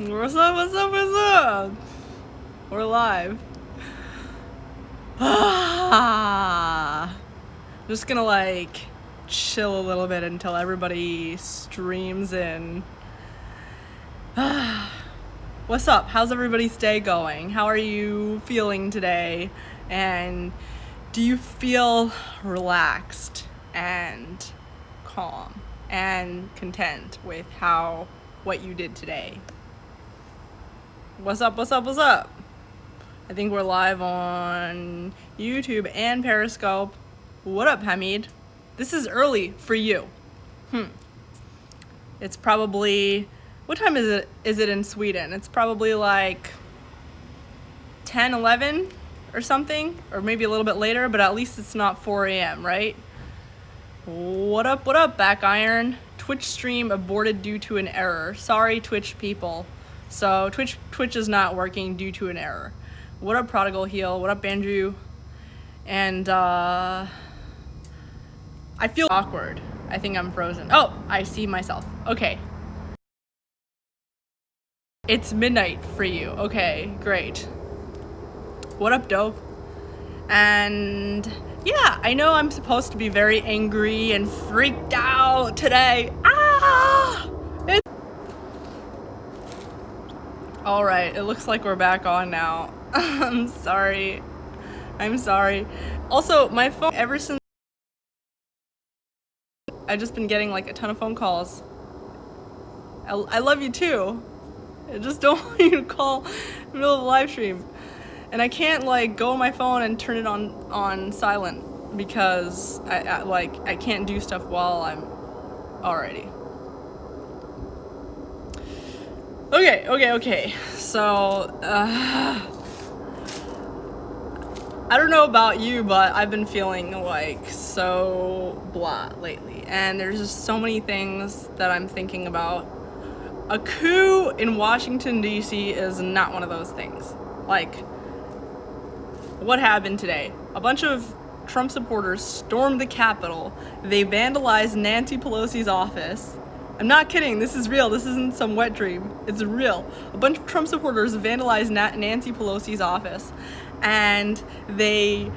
What's up, what's up, what's up? We're live. Just gonna like chill a little bit until everybody streams in. What's up? How's everybody's day going? How are you feeling today? And do you feel relaxed and calm and content with what you did today? What's up, what's up, what's up? I think we're live on YouTube and Periscope. What up, Hamid? This is early for you. It's probably, what time is it? Is it in Sweden? It's probably like 10, 11 or something, or maybe a little bit later, but at least it's not 4 a.m., right? What up, Back Iron? Twitch stream aborted due to an error. Sorry, Twitch people. So Twitch is not working due to an error. What up, Prodigal Heel? What up, Andrew? And I feel awkward. I think I'm frozen. Oh, I see myself. Okay. It's midnight for you. Okay, great. What up, dope? And yeah, I know I'm supposed to be very angry and freaked out today. All right, it looks like we're back on now. I'm sorry. Also, my phone, ever since I've just been getting like a ton of phone calls. I love you too. I just don't want you to call in the middle of a live stream. And I can't like go on my phone and turn it on silent because I can't do stuff while I'm alrighty. Okay. So, I don't know about you, but I've been feeling like so blah lately. And there's just so many things that I'm thinking about. A coup in Washington, D.C. is not one of those things. Like, what happened today? A bunch of Trump supporters stormed the Capitol. They vandalized Nancy Pelosi's office. I'm not kidding, this is real, this isn't some wet dream, it's real. A bunch of Trump supporters vandalized Nancy Pelosi's office, and they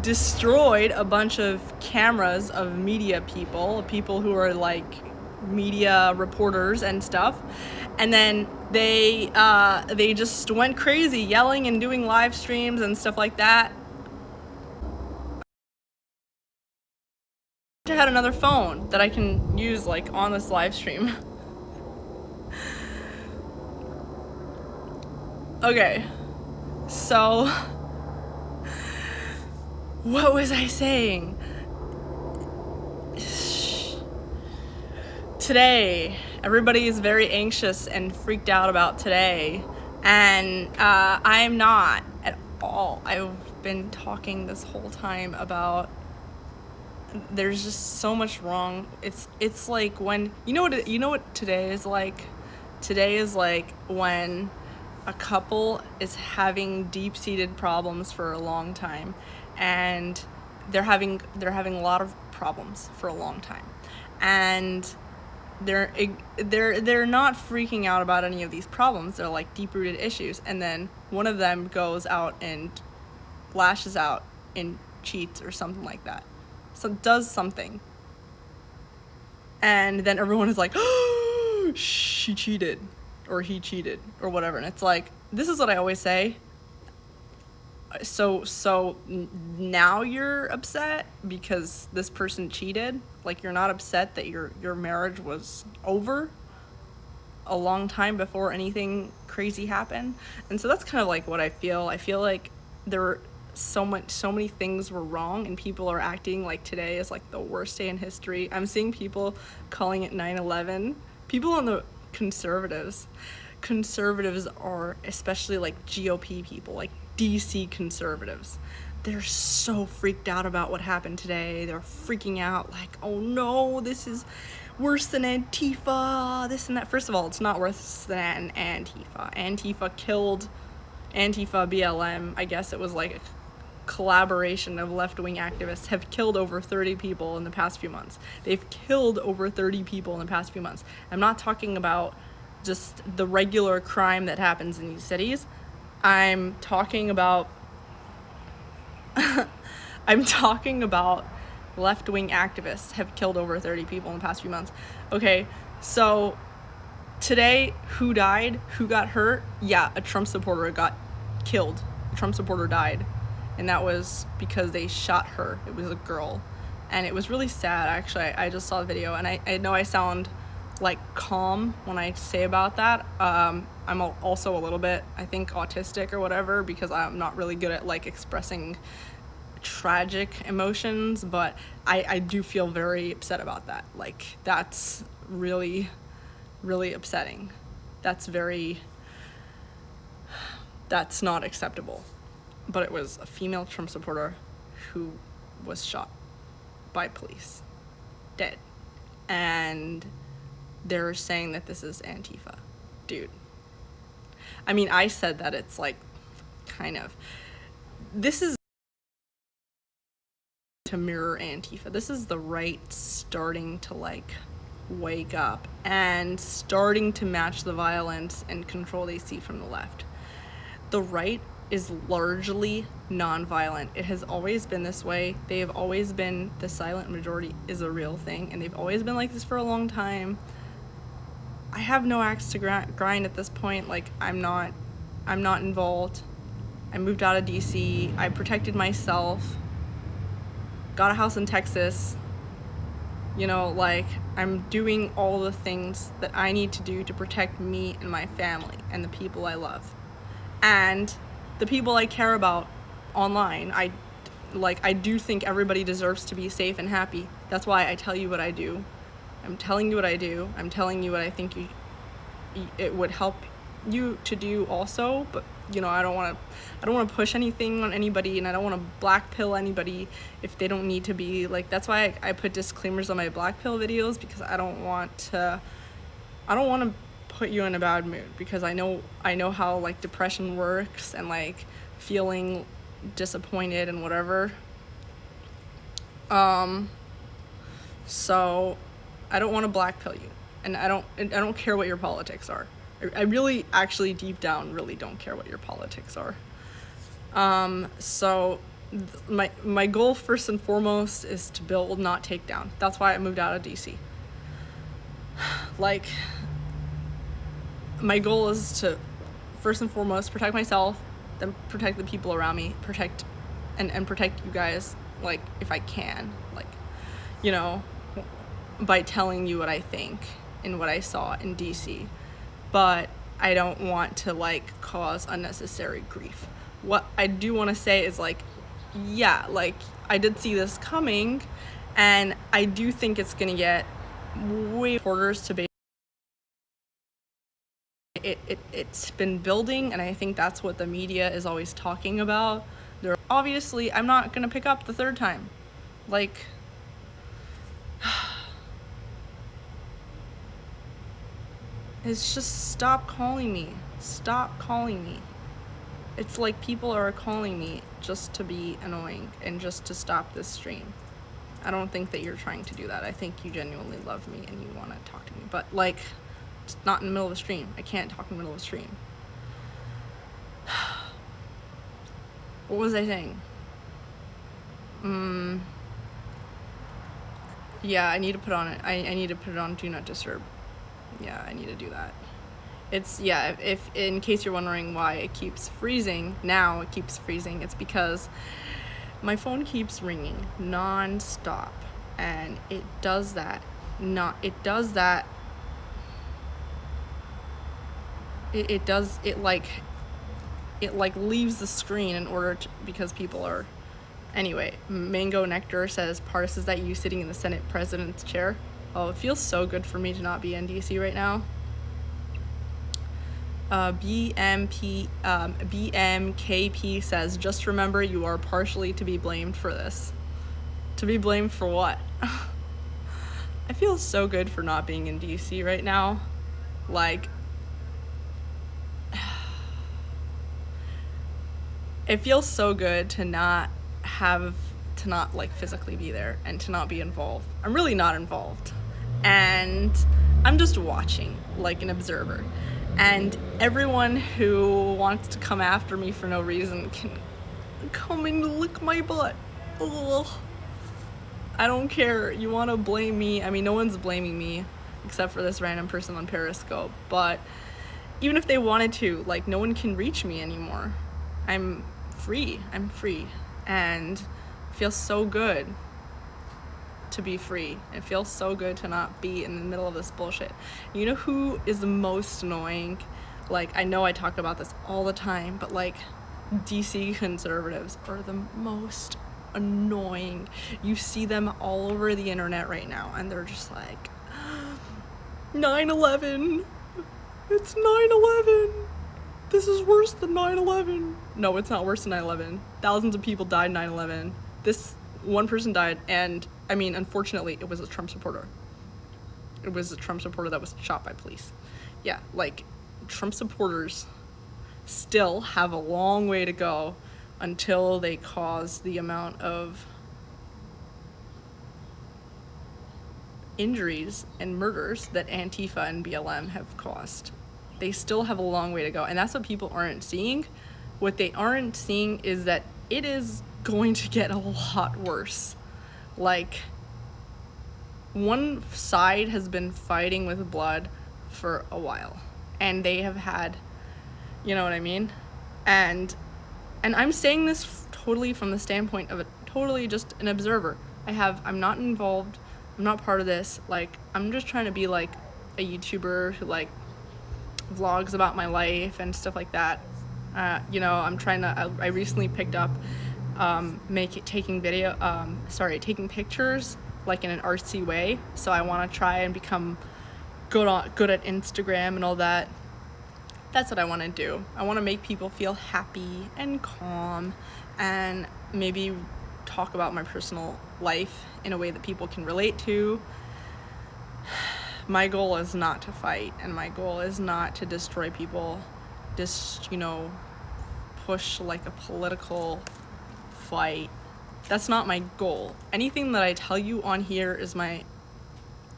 destroyed a bunch of cameras of media people who are like media reporters and stuff, and then they just went crazy yelling and doing live streams and stuff like that. I had another phone that I can use like on this live stream. Okay, so what was I saying? Today, everybody is very anxious and freaked out about today, and I'm not at all. I've been talking this whole time about there's just so much wrong. It's like when you know what today is like? Today is like when a couple is having deep-seated problems for a long time, and they're having a lot of problems for a long time, and they're not freaking out about any of these problems. They're like deep-rooted issues, and then one of them goes out and lashes out and cheats or something like that. So does something, and then everyone is like, oh, she cheated, or he cheated, or whatever. And it's like, this is what I always say. So now you're upset because this person cheated? Like, you're not upset that your marriage was over a long time before anything crazy happened? And so that's kind of like what I feel. I feel like so many things were wrong, and people are acting like today is like the worst day in history. I'm seeing people calling it 9/11. People on the conservatives are, especially like GOP people, like DC conservatives, they're so freaked out about what happened today. They're freaking out like, oh no, this is worse than Antifa, this and that. First of all, it's not worse than Antifa. Antifa killed Antifa, BLM, I guess it was like a collaboration of left-wing activists, have killed over 30 people in the past few months. They've killed over 30 people in the past few months. I'm not talking about just the regular crime that happens in these cities. I'm talking about I'm talking about left-wing activists have killed over 30 people in the past few months. Okay, so today, who died? Who got hurt? Yeah, a Trump supporter got killed. A Trump supporter died. And that was because they shot her. It was a girl. And it was really sad, actually. I just saw the video, and I know I sound like calm when I say about that. I'm also a little bit, I think, autistic or whatever, because I'm not really good at like expressing tragic emotions, but I do feel very upset about that. Like, that's really, really upsetting. That's not acceptable. But it was a female Trump supporter who was shot by police, dead. And they're saying that this is Antifa. Dude. I mean, I said that it's like, kind of, this is to mirror Antifa. This is the right starting to like wake up and starting to match the violence and control they see from the left. The right is largely non-violent. It has always been this way. They have always been, the silent majority is a real thing, and they've always been like this for a long time. I have no axe to grind at this point. Like, I'm not involved. I moved out of DC. I protected myself. Got a house in Texas. You know, like, I'm doing all the things that I need to do to protect me and my family and the people I love. And the people I care about online. I do think everybody deserves to be safe and happy. That's why I tell you what I do. I'm telling you what I do. I'm telling you what I think it would help you to do also. But you know, I don't want to push anything on anybody, and I don't want to black pill anybody if they don't need to be. Like, that's why I put disclaimers on my black pill videos, because I don't want to put you in a bad mood, because I know how like depression works and like feeling disappointed and whatever. So I don't want to black pill you, and I don't care what your politics are. I really, actually, deep down, really don't care what your politics are. So my goal first and foremost is to build, not take down. That's why I moved out of DC. Like, my goal is to first and foremost protect myself, then protect the people around me, protect you guys, like, if I can, like, you know, by telling you what I think and what I saw in DC. But I don't want to like cause unnecessary grief. What I do want to say is, like, yeah, like, I did see this coming, and I do think it's gonna get way orders to be. It's been building, and I think that's what the media is always talking about. Obviously, I'm not gonna pick up the third time. Like, it's just stop calling me. Stop calling me. It's like people are calling me just to be annoying and just to stop this stream. I don't think that you're trying to do that. I think you genuinely love me and you want to talk to me. But, like, it's not in the middle of a stream. I can't talk in the middle of a stream. What was I saying? Yeah, I need to put on it. I need to put it on Do Not Disturb. Yeah, I need to do that. It's, yeah, if in case you're wondering why it keeps freezing, it's because my phone keeps ringing non-stop, and it does that leaves the screen in order to, because people are. Anyway, Mango Nectar says, Pardes, is that you sitting in the Senate president's chair? Oh, it feels so good for me to not be in DC right now. BMKP says, just remember you are partially to be blamed for this. To be blamed for what? I feel so good for not being in DC right now. Like, it feels so good to not like physically be there and to not be involved. I'm really not involved. And I'm just watching, like an observer. And everyone who wants to come after me for no reason can come and lick my butt. Ugh. I don't care. You want to blame me? I mean, no one's blaming me except for this random person on Periscope. But even if they wanted to, like, no one can reach me anymore. I'm free. I'm free. And it feels so good to be free. It feels so good to not be in the middle of this bullshit. You know who is the most annoying? Like, I know I talk about this all the time, but like, DC conservatives are the most annoying. You see them all over the internet right now, and they're just like, 9/11. It's 9/11. This is worse than 9/11. No, it's not worse than 9/11. Thousands of people died 9/11. This one person died, and I mean, unfortunately, it was a Trump supporter. It was a Trump supporter that was shot by police. Yeah, like, Trump supporters still have a long way to go until they cause the amount of injuries and murders that Antifa and BLM have caused. They still have a long way to go, and that's what people aren't seeing. What they aren't seeing is that it is going to get a lot worse. Like, one side has been fighting with blood for a while, and they have had, you know what I mean? And I'm saying this totally from the standpoint of totally just an observer. I'm not involved, I'm not part of this. Like, I'm just trying to be like a YouTuber who like vlogs about my life and stuff like that. You know, I recently picked up taking pictures like in an artsy way. So I want to try and become good at Instagram and all that. That's what I want to do. I want to make people feel happy and calm, and maybe talk about my personal life in a way that people can relate to. My goal is not to fight, and my goal is not to destroy people. Just, you know, push like a political fight. That's not my goal. Anything that I tell you on here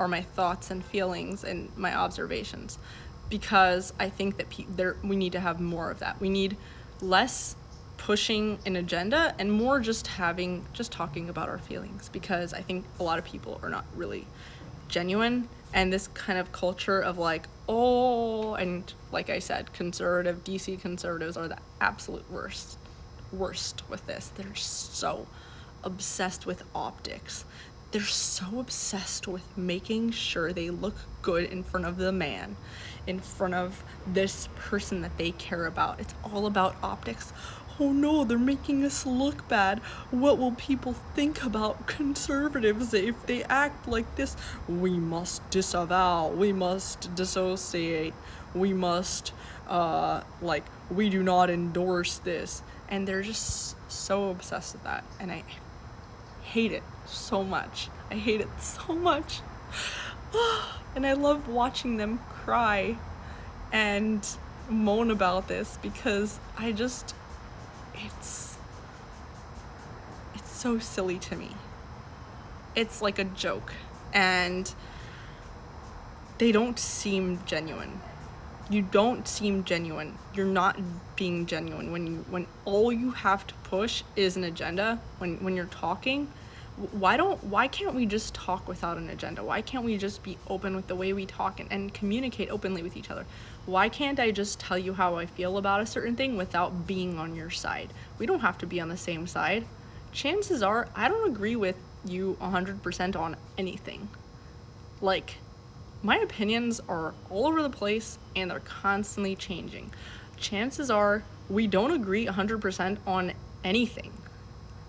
are my thoughts and feelings and my observations, because I think that we need to have more of that. We need less pushing an agenda and more just talking about our feelings, because I think a lot of people are not really genuine, and this kind of culture of like, oh, and like I said, DC conservatives are the absolute worst with this. They're so obsessed with optics. They're so obsessed with making sure they look good in front of the man, in front of this person that they care about. It's all about optics. Oh no, they're making us look bad. What will people think about conservatives if they act like this? We must disavow. We must dissociate. We must, we do not endorse this. And they're just so obsessed with that. And I hate it so much. I hate it so much. And I love watching them cry and moan about this, because it's so silly to me. It's like a joke, and they don't seem genuine. You don't seem genuine. You're not being genuine when all you have to push is an agenda. When you're talking, why can't we just talk without an agenda? Why can't we just be open with the way we talk and communicate openly with each other? Why can't I just tell you how I feel about a certain thing without being on your side? We don't have to be on the same side. Chances are I don't agree with you 100% on anything. Like, my opinions are all over the place, and they're constantly changing. Chances are we don't agree 100% on anything.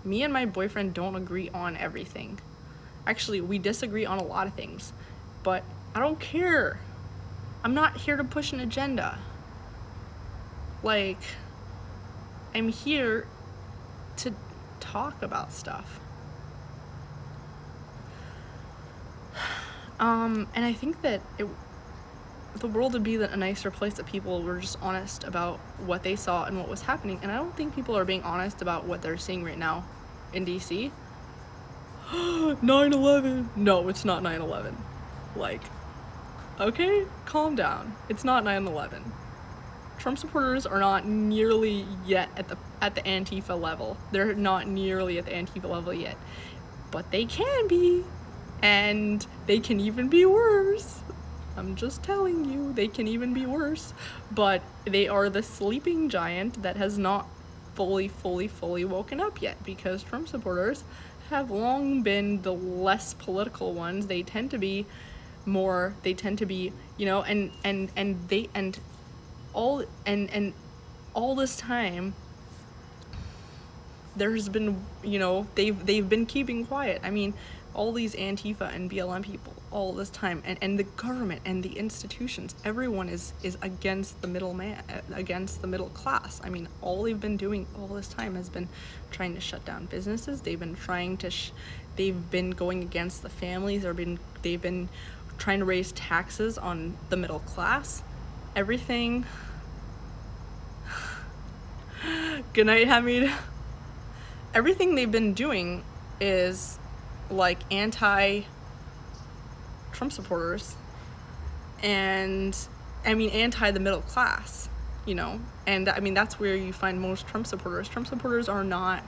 Me and my boyfriend don't agree on everything. Actually, we disagree on a lot of things, but I don't care. I'm not here to push an agenda. Like, I'm here to talk about stuff. And I think that the world would be a nicer place if people were just honest about what they saw and what was happening. And I don't think people are being honest about what they're seeing right now in DC. 9/11. No, it's not 9/11. Like, Okay? Calm down. It's not 9/11. Trump supporters are not nearly yet at the Antifa level. They're not nearly at the Antifa level yet. But they can be. And they can even be worse. I'm just telling you, they can even be worse. But they are the sleeping giant that has not fully woken up yet, because Trump supporters have long been the less political ones. They tend to be more, they tend to be, you know, and all this time there's been, you know, they've been keeping quiet. I mean, all these Antifa and BLM people all this time, and the government and the institutions, everyone is against the middleman, against the middle class. I mean, all they've been doing all this time has been trying to shut down businesses. They've been trying to they've been going against the families, or they've been trying to raise taxes on the middle class. Everything. Good night, Hamid. Everything they've been doing is like anti-Trump supporters, and I mean anti the middle class, you know, and I mean that's where you find most Trump supporters. Trump supporters are not,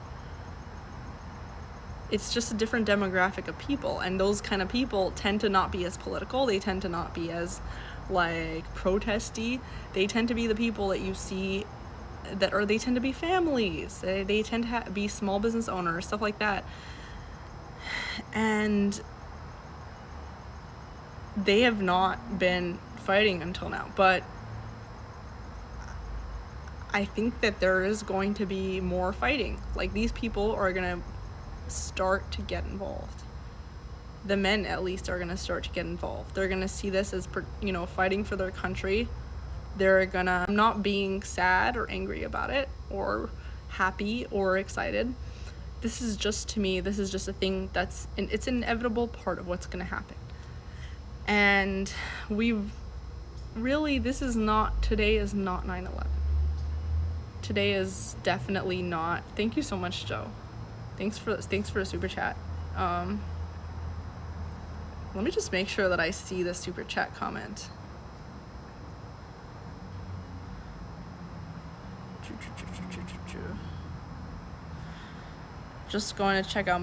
it's just a different demographic of people, and those kind of people tend to not be as political. They tend to not be as like protesty. They tend to be the people that you see that, or they tend to be families. They tend to be small business owners, stuff like that. And they have not been fighting until now. But I think that there is going to be more fighting. Like, these people are going to start to get involved. The men, at least, are going to start to get involved. They're going to see this as, you know, fighting for their country. They're gonna, I'm not being sad or angry about it, or happy or excited. This is just, to me, this is just a thing that's, it's an inevitable part of what's gonna happen. And we've really, this is not, today is not 9/11. Today is definitely not. Thank you so much, Joe. Thanks for the super chat. Let me just make sure that I see the super chat comment. Just going to check out.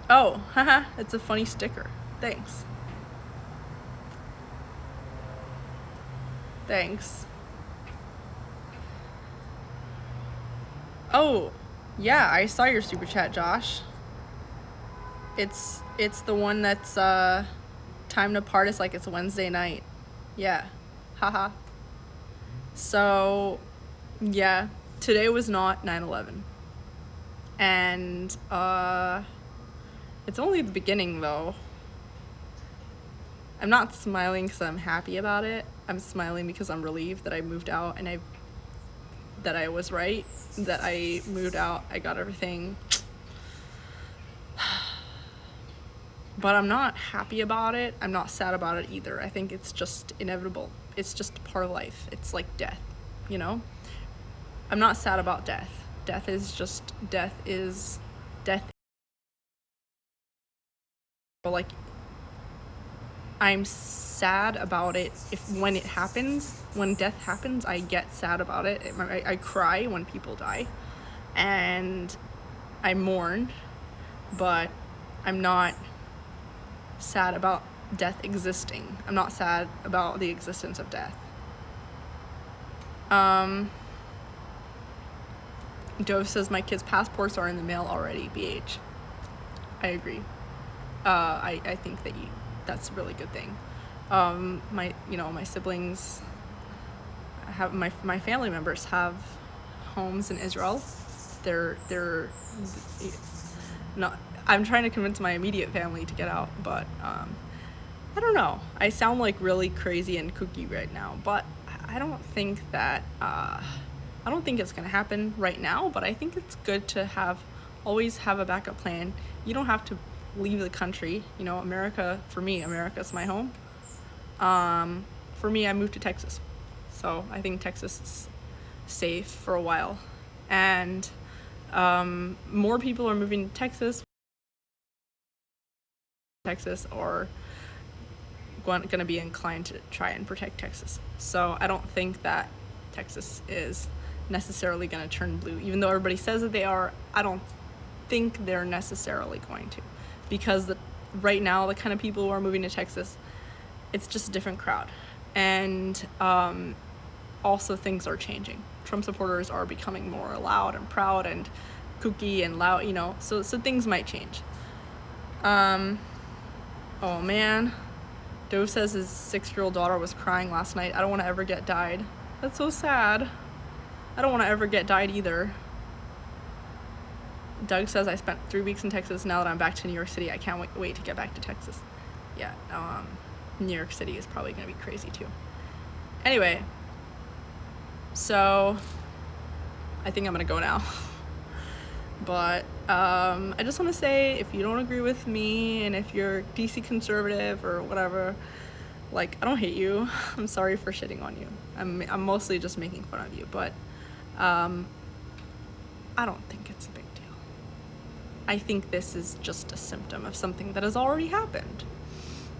Oh, haha, it's a funny sticker. Thanks. Thanks. Oh, yeah, I saw your super chat, Josh. It's the one that's time to Pardes like it's Wednesday night. Yeah. Haha. So, yeah, today was not 9/11. And it's only the beginning, though. I'm not smiling because I'm happy about it. I'm smiling because I'm relieved that I moved out, and that I was right, that I moved out, I got everything. But I'm not happy about it. I'm not sad about it either. I think it's just inevitable. It's just part of life. It's like death, you know? I'm not sad about death. Death is death. Like, I'm sad about it when it happens. When death happens, I get sad about it. I cry when people die, and I mourn, but I'm not sad about death existing. I'm not sad about the existence of death. Dove says my kids' passports are in the mail already. BH. I agree. I think that's a really good thing. My siblings have, my family members have homes in Israel. They're not, I'm trying to convince my immediate family to get out, but I don't know. I sound like really crazy and kooky right now, but I don't think that I don't think it's gonna happen right now, but I think it's good to always have a backup plan. You don't have to leave the country. You know, for me, America's my home. For me, I moved to Texas, so I think Texas is safe for a while, and more people are moving to Texas, or going to be inclined to try and protect Texas. So I don't think that Texas is necessarily going to turn blue. Even though everybody says that they are, I don't think they're necessarily going to. Because right now, the kind of people who are moving to Texas, it's just a different crowd. And also things are changing. Trump supporters are becoming more loud and proud and kooky and loud, you know, so things might change. Oh man, Dove says his 6-year-old daughter was crying last night. I don't want to ever get died. That's so sad. I don't want to ever get died either. Doug says, I spent 3 weeks in Texas. Now that I'm back to New York City, I can't wait to get back to Texas. Yeah, New York City is probably going to be crazy too. Anyway, so I think I'm going to go now. But I just want to say, if you don't agree with me and if you're DC conservative or whatever, like, I don't hate you. I'm sorry for shitting on you. I'm mostly just making fun of you, but I don't think it's a big deal. I think this is just a symptom of something that has already happened.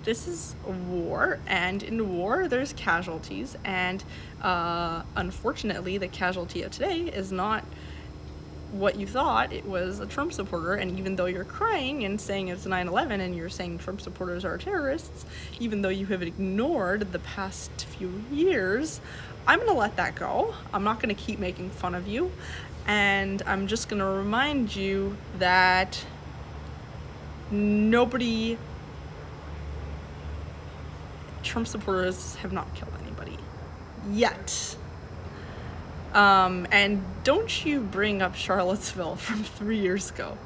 This is a war, and in war there's casualties, and unfortunately the casualty of today is not what you thought. It was a Trump supporter, and even though you're crying and saying it's 9/11 and you're saying Trump supporters are terrorists, even though you have ignored the past few years, I'm gonna let that go. I'm not gonna keep making fun of you, and I'm just gonna remind you that Trump supporters have not killed anybody yet. And don't you bring up Charlottesville from 3 years ago.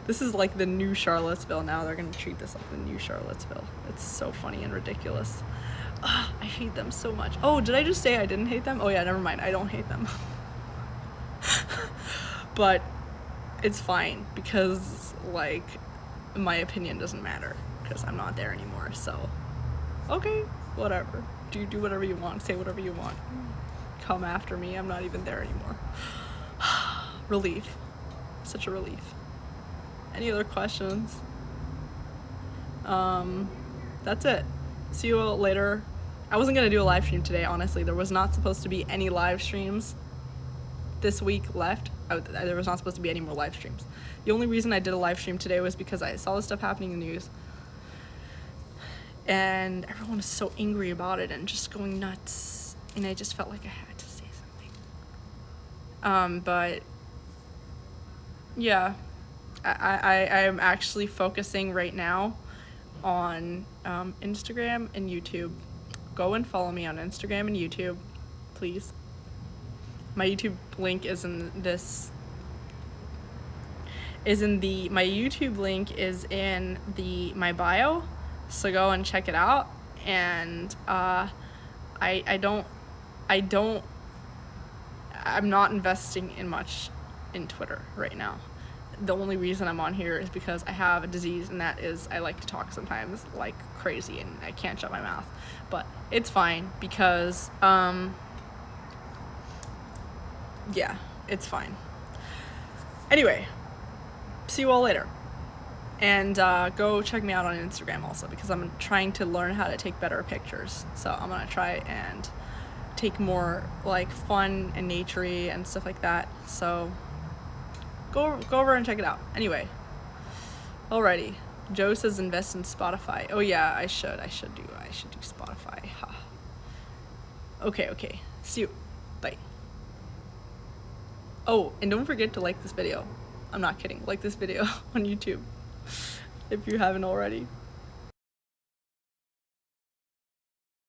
This is like the new Charlottesville now. They're gonna treat this like the new Charlottesville. It's so funny and ridiculous. Ugh, I hate them so much. Oh, did I just say I didn't hate them? Oh yeah, never mind. I don't hate them. But it's fine because, like, my opinion doesn't matter because I'm not there anymore. So, okay, whatever. Do whatever you want. Say whatever you want. Come after me. I'm not even there anymore. Relief. Such a relief. Any other questions? That's it. See you all later. I wasn't gonna do a live stream today, honestly. There was not supposed to be any live streams this week left. There was not supposed to be any more live streams. The only reason I did a live stream today was because I saw this stuff happening in the news, and everyone was so angry about it and just going nuts, and I just felt like I had to say something. But yeah, I'm actually focusing right now on Instagram and YouTube. Go and follow me on Instagram and YouTube, please. My YouTube link is in this. My YouTube link is in my bio, so go and check it out. And I'm not investing in much in Twitter right now. The only reason I'm on here is because I have a disease, and that is I like to talk sometimes like crazy and I can't shut my mouth. But it's fine because yeah, it's fine. Anyway, see you all later. And go check me out on Instagram also, because I'm trying to learn how to take better pictures. So I'm gonna try and take more like fun and naturey and stuff like that. So go over and check it out. Anyway, alrighty. Joe says invest in Spotify. Oh yeah, I should do Spotify. Ha. Okay. See you. Bye. Oh, and don't forget to like this video. I'm not kidding. Like this video on YouTube if you haven't already.